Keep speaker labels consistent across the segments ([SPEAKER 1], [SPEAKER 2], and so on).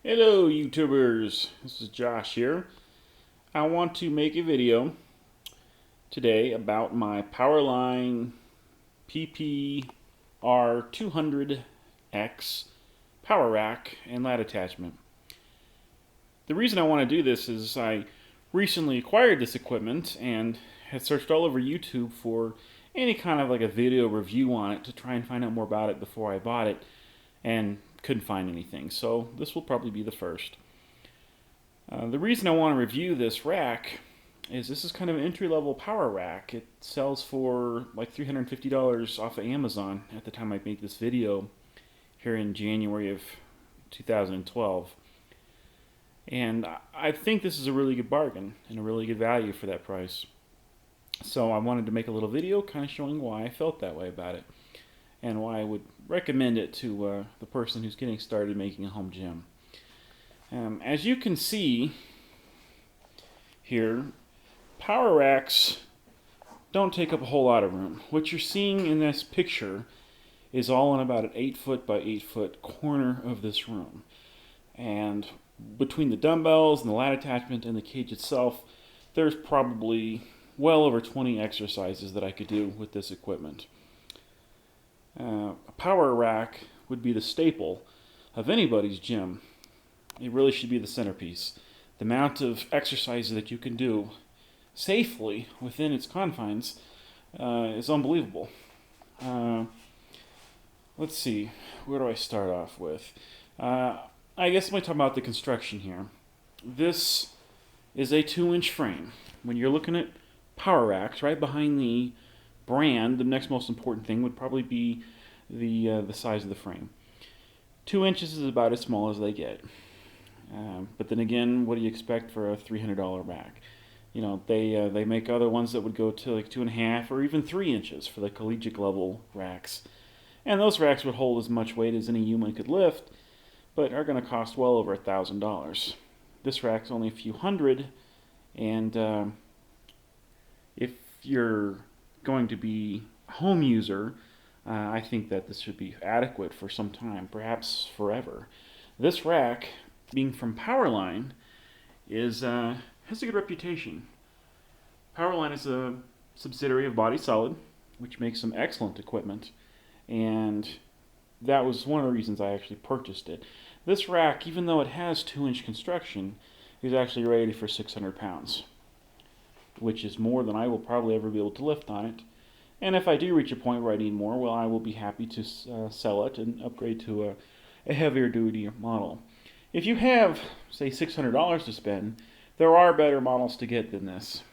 [SPEAKER 1] Hello YouTubers, this is Josh here. I want to make a video today about my PowerLine PPR200X Power Rack and lat attachment. The reason I want to do this is I recently acquired this equipment and had searched all over YouTube for any kind of like a video review on it to try and find out more about it before I bought it, and couldn't find anything, so this will probably be the first. The reason I want to review this rack is this is kind of an entry-level power rack. It sells for like $350 off of Amazon at the time I made this video here in January of 2012. And I think this is a really good bargain and a really good value for that price. So I wanted to make a little video kind of showing why I felt that way about it and why I would recommend it to the person who's getting started making a home gym. As you can see here, power racks don't take up a whole lot of room. What you're seeing in this picture is all in about an 8-foot by 8-foot corner of this room. And between the dumbbells and the lat attachment and the cage itself, there's probably well over 20 exercises that I could do with this equipment. A power rack would be the staple of anybody's gym. It really should be the centerpiece. The amount of exercises that you can do safely within its confines is unbelievable. Let's see, where do I start off with? I guess I'm going to talk about the construction here. This is a 2-inch frame. When you're looking at power racks, right behind the brand, the next most important thing would probably be the size of the frame. 2 inches is about as small as they get. But then again, what do you expect for a $300 rack? You know, they make other ones that would go to like 2.5 or even 3 inches for the collegiate level racks. And those racks would hold as much weight as any human could lift, but are going to cost well over $1,000. This rack's only a few hundred, and if you're going to be a home user, I think that this should be adequate for some time, perhaps forever. This rack, being from PowerLine, has a good reputation. PowerLine is a subsidiary of Body Solid, which makes some excellent equipment, and that was one of the reasons I actually purchased it. This rack, even though it has 2-inch construction, is actually rated for 600 pounds, which is more than I will probably ever be able to lift on it. And if I do reach a point where I need more, well, I will be happy to sell it and upgrade to a heavier duty model. If you have, say, $600 to spend, there are better models to get than this.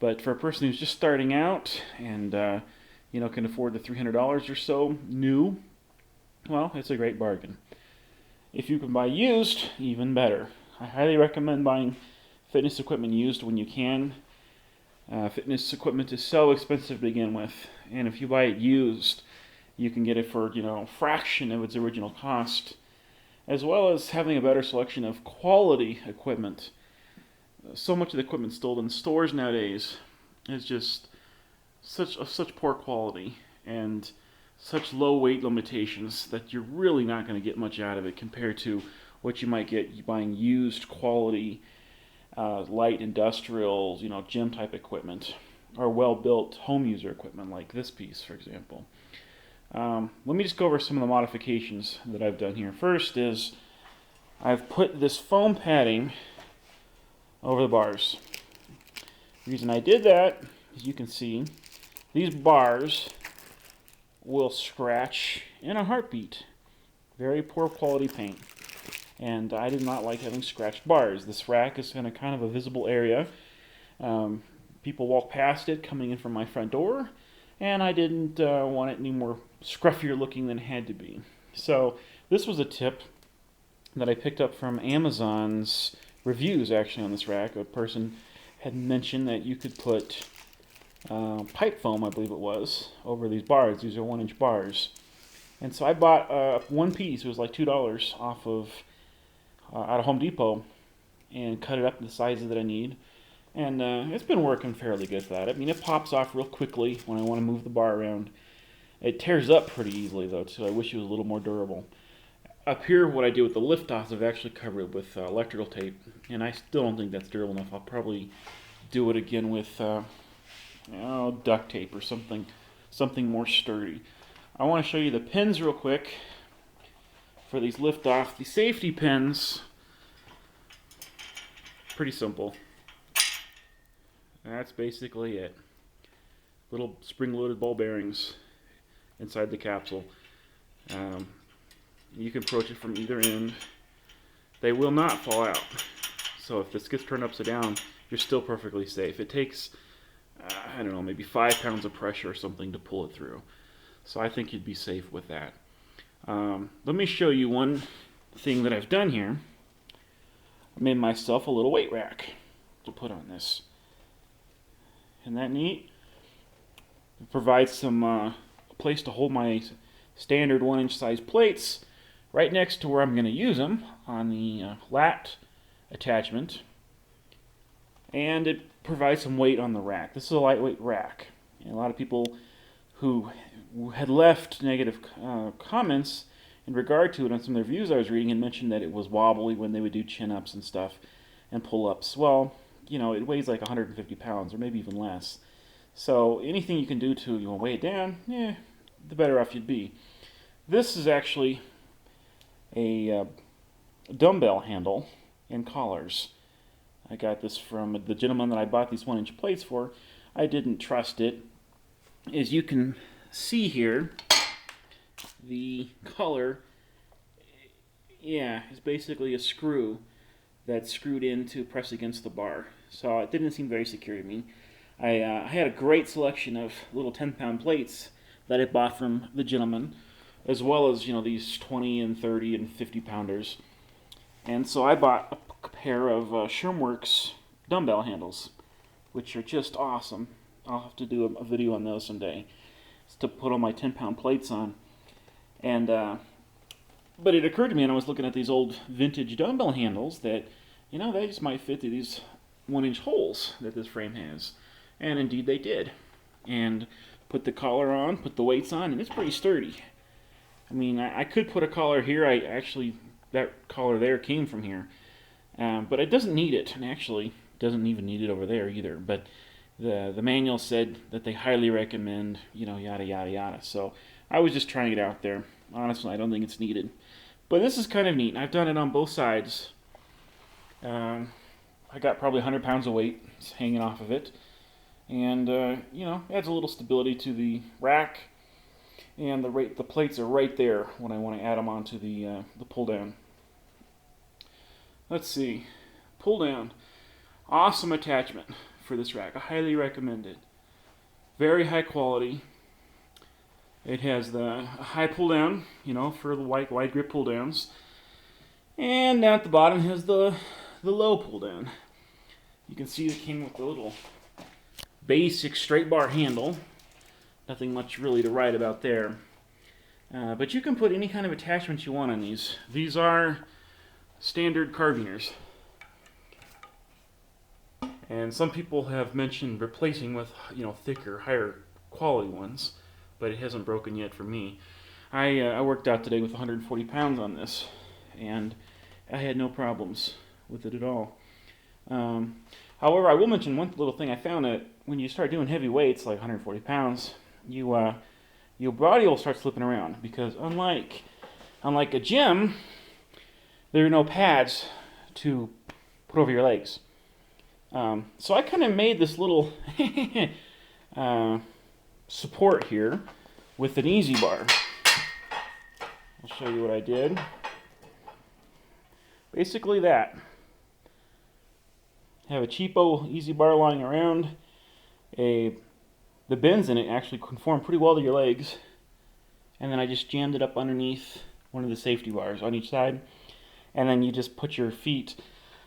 [SPEAKER 1] But for a person who's just starting out and can afford the $300 or so new, well, it's a great bargain. If you can buy used, even better. I highly recommend buying fitness equipment used when you can. Fitness equipment is so expensive to begin with, and if you buy it used, you can get it for a fraction of its original cost, as well as having a better selection of quality equipment. So much of the equipment sold in stores nowadays is just such poor quality and such low weight limitations that you're really not going to get much out of it compared to what you might get buying used quality light industrial, gym type equipment, or well-built home user equipment like this piece, for example. Let me just go over some of the modifications that I've done here. First is I've put this foam padding over the bars. The reason I did that, as you can see, these bars will scratch in a heartbeat. Very poor quality paint. And I did not like having scratched bars. This rack is in a kind of a visible area. People walk past it coming in from my front door, and I didn't want it any more scruffier looking than it had to be. So this was a tip that I picked up from Amazon's reviews actually on this rack. A person had mentioned that you could put pipe foam, I believe it was, over these bars. These are 1-inch bars. And so I bought one piece. It was like $2 off of out of Home Depot, and cut it up to the sizes that I need. And it's been working fairly good for that. I mean, it pops off real quickly when I want to move the bar around. It tears up pretty easily, though, so I wish it was a little more durable. up here, what I do with the lift-offs, I've actually covered it with electrical tape, and I still don't think that's durable enough. I'll probably do it again with duct tape or something more sturdy. I want to show you the pins real quick for these lift-off. The safety pins, pretty simple. That's basically it. Little spring-loaded ball bearings inside the capsule. You can approach it from either end. They will not fall out. So if this gets turned upside down, you're still perfectly safe. It takes, I don't know, maybe 5 pounds of pressure or something to pull it through. So I think you'd be safe with that. Let me show you one thing that I've done here. I made myself a little weight rack to put on this. Isn't that neat? It provides some place to hold my standard 1-inch size plates right next to where I'm going to use them on the lat attachment, and it provides some weight on the rack. This is a lightweight rack, and a lot of people who had left negative comments in regard to it on some of the reviews I was reading and mentioned that it was wobbly when they would do chin-ups and stuff and pull-ups. Well, you know, it weighs like 150 pounds or maybe even less. So anything you can do to weigh it down, the better off you'd be. This is actually a dumbbell handle and collars. I got this from the gentleman that I bought these 1-inch plates for. I didn't trust it. As you can see here, the collar, is basically a screw that's screwed in to press against the bar. So it didn't seem very secure to me. I had a great selection of little 10-pound plates that I bought from the gentleman, as well as these 20 and 30 and 50 pounders. And so I bought a pair of Shermworks dumbbell handles, which are just awesome. I'll have to do a video on those someday. It's to put all my 10-pound plates on. And but it occurred to me, and I was looking at these old vintage dumbbell handles, that they just might fit through these 1-inch holes that this frame has. And indeed they did. And put the collar on, put the weights on, and it's pretty sturdy. I mean, I could put a collar here. That collar there came from here. But it doesn't need it, and actually doesn't even need it over there either. But the manual said that they highly recommend, yada, yada, yada. So I was just trying it out there. Honestly, I don't think it's needed. But this is kind of neat. I've done it on both sides. I got probably 100 pounds of weight hanging off of it. And, adds a little stability to the rack. And the plates are right there when I want to add them onto the pull down. Let's see. Pull down. Awesome attachment for this rack. I highly recommend it. Very high quality. It has the high pull down, for the wide grip pull downs. And down at the bottom has the low pull down. You can see it came with a little basic straight bar handle. Nothing much really to write about there. But you can put any kind of attachments you want on these. These are standard carabiners. And some people have mentioned replacing with, thicker, higher quality ones, but it hasn't broken yet for me. I worked out today with 140 pounds on this, and I had no problems with it at all. However, I will mention one little thing. I found that when you start doing heavy weights, like 140 pounds, your body will start slipping around, because unlike a gym, there are no pads to put over your legs. So I kind of made this little support here with an easy bar. I'll show you what I did. Basically that. Have a cheapo easy bar lying around. The bends in it actually conform pretty well to your legs. And then I just jammed it up underneath one of the safety bars on each side. And then you just put your feet,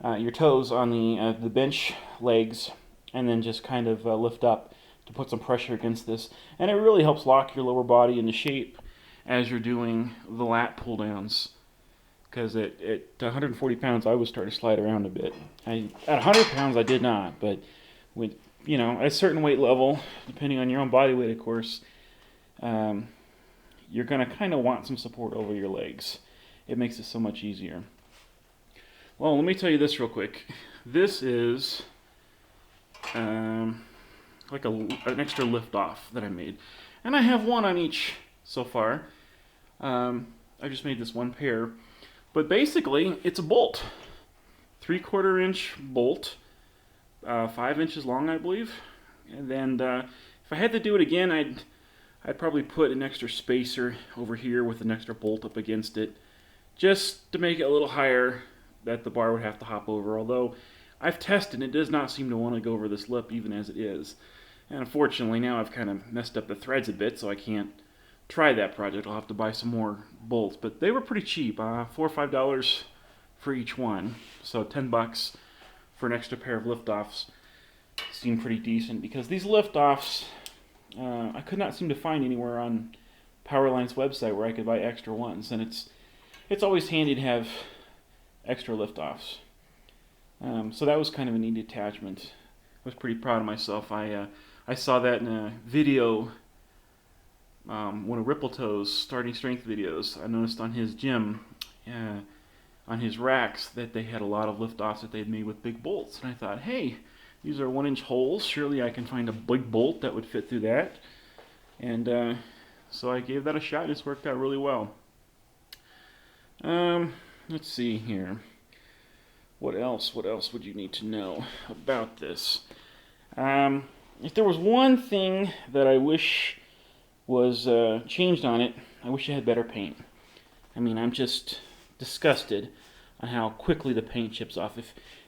[SPEAKER 1] your toes on the bench legs, and then just kind of lift up to put some pressure against this. And it really helps lock your lower body into shape as you're doing the lat pull downs. Because at 140 pounds, I was starting to slide around a bit. At 100 pounds, I did not. But with at a certain weight level, depending on your own body weight, of course, you're going to kind of want some support over your legs. it makes it so much easier. Well, let me tell you this real quick. This is like an extra lift off that I made, and I have one on each so far. I just made this one pair, but basically it's a bolt, 3/4 inch bolt, 5 inches long, I believe. And then if I had to do it again, I'd probably put an extra spacer over here with an extra bolt up against it, just to make it a little higher that the bar would have to hop over. Although I've tested, it does not seem to want to go over this lip even as it is. And unfortunately now I've kind of messed up the threads a bit, so I can't try that project. I'll have to buy some more bolts, but they were pretty cheap, $4 or $5 for each one, so $10 for an extra pair of liftoffs seemed pretty decent, because these liftoffs I could not seem to find anywhere on PowerLine's website where I could buy extra ones, and it's always handy to have extra liftoffs. So that was kind of a neat attachment. I was pretty proud of myself. I saw that in a video, one of Rippletoe's starting strength videos. I noticed on his gym, on his racks, that they had a lot of liftoffs that they'd made with big bolts. And I thought, hey, these are 1-inch holes. Surely I can find a big bolt that would fit through that. And so I gave that a shot, and it's worked out really well. Let's see here. What else would you need to know about this? If there was one thing that I wish was changed on it, I wish it had better paint. I mean, I'm just disgusted on how quickly the paint chips off.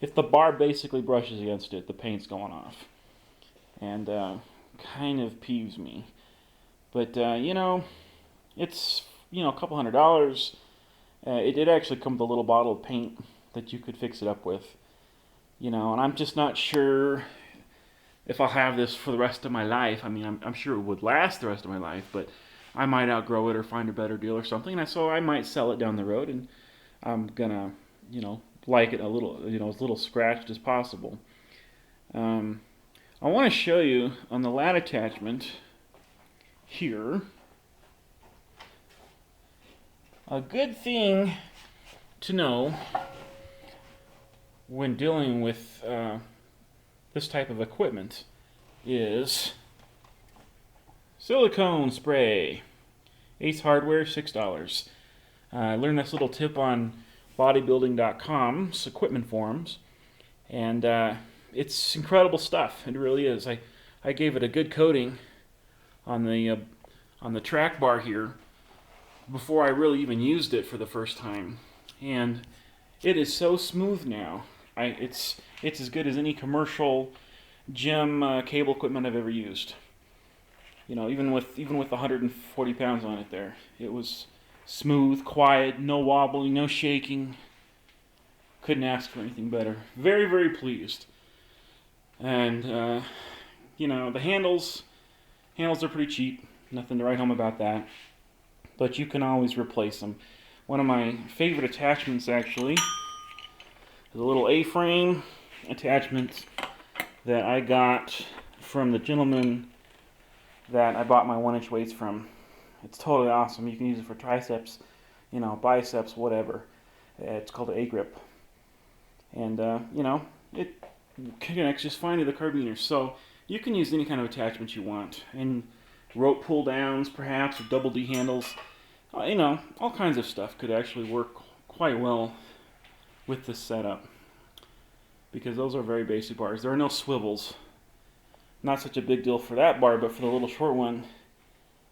[SPEAKER 1] If the bar basically brushes against it, the paint's going off. And kind of peeves me. But, it's, a couple $100. It did actually come with a little bottle of paint that you could fix it up with. And I'm just not sure if I'll have this for the rest of my life. I mean, I'm sure it would last the rest of my life, but I might outgrow it or find a better deal or something. And so I might sell it down the road, and I'm gonna, like it a little, as little scratched as possible. I want to show you on the lat attachment here. A good thing to know when dealing with this type of equipment is silicone spray. Ace Hardware, $6. I learned this little tip on bodybuilding.com's equipment forums, and it's incredible stuff. It really is. I gave it a good coating on the track bar here before I really even used it for the first time, and it is so smooth now. It's as good as any commercial gym cable equipment I've ever used. Even with 140 pounds on it there, it was smooth, quiet, no wobbling, no shaking. Couldn't ask for anything better. Very, very pleased. And the handles are pretty cheap. Nothing to write home about that. But you can always replace them. One of my favorite attachments, actually, is a little A-frame attachment that I got from the gentleman that I bought my 1-inch weights from. It's totally awesome. You can use it for triceps, biceps, whatever. It's called an A-grip. And, it connects just fine to the carabiner. So you can use any kind of attachment you want. And rope pull downs, perhaps, or double D handles. All kinds of stuff could actually work quite well with this setup, because those are very basic bars. There are no swivels. Not such a big deal for that bar, but for the little short one,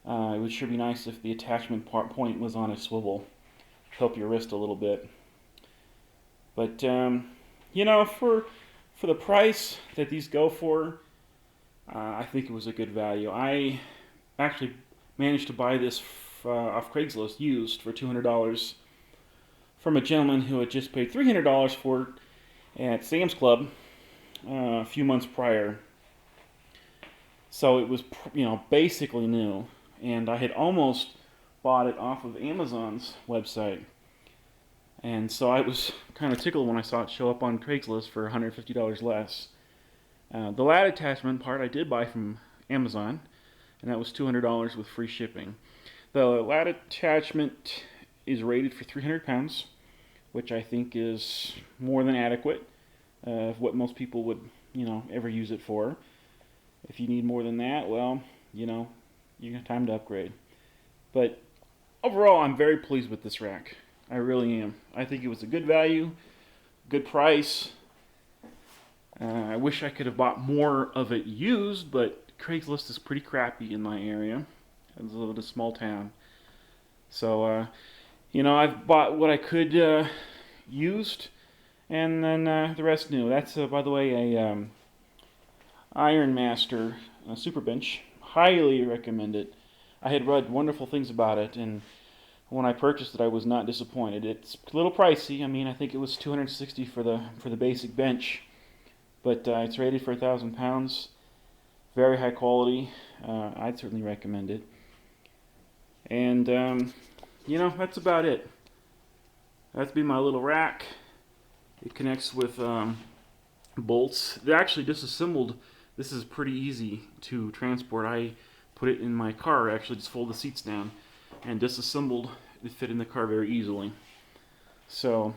[SPEAKER 1] it would sure be nice if the attachment point was on a swivel. Help your wrist a little bit. But for the price that these go for, I think it was a good value. I actually managed to buy this off Craigslist used for $200 from a gentleman who had just paid $300 for it at Sam's Club a few months prior. So it was, basically new, and I had almost bought it off of Amazon's website. And so I was kind of tickled when I saw it show up on Craigslist for $150 less. The lat attachment part I did buy from Amazon, and that was $200 with free shipping. The lat attachment is rated for 300 pounds, which I think is more than adequate of what most people would, ever use it for. If you need more than that, well, you got time to upgrade. But overall, I'm very pleased with this rack. I really am. I think it was a good value, good price. I wish I could have bought more of it used, but Craigslist is pretty crappy in my area. It's a small town. So, I've bought what I could used, and then the rest new. That's, by the way, a Iron Master Super Bench. Highly recommend it. I had read wonderful things about it, and when I purchased it, I was not disappointed. It's a little pricey. I mean, I think it was $260 for the basic bench, but it's rated for 1,000 pounds. Very high quality. I'd certainly recommend it. And that's about it. That's be my little rack. It connects with bolts. They're actually disassembled. This is pretty easy to transport. I put it in my car. I actually just fold the seats down and disassembled. It fit in the car very easily. So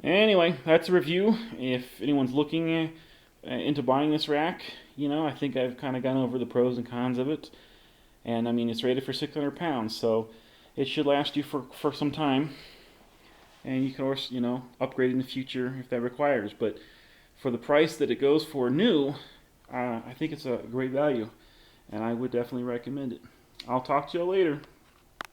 [SPEAKER 1] anyway, that's a review. If anyone's looking into buying this rack, I think I've kind of gone over the pros and cons of it. And I mean, it's rated for 600 pounds, so it should last you for some time. And you can also, upgrade in the future if that requires. But for the price that it goes for new, I think it's a great value. And I would definitely recommend it. I'll talk to you later.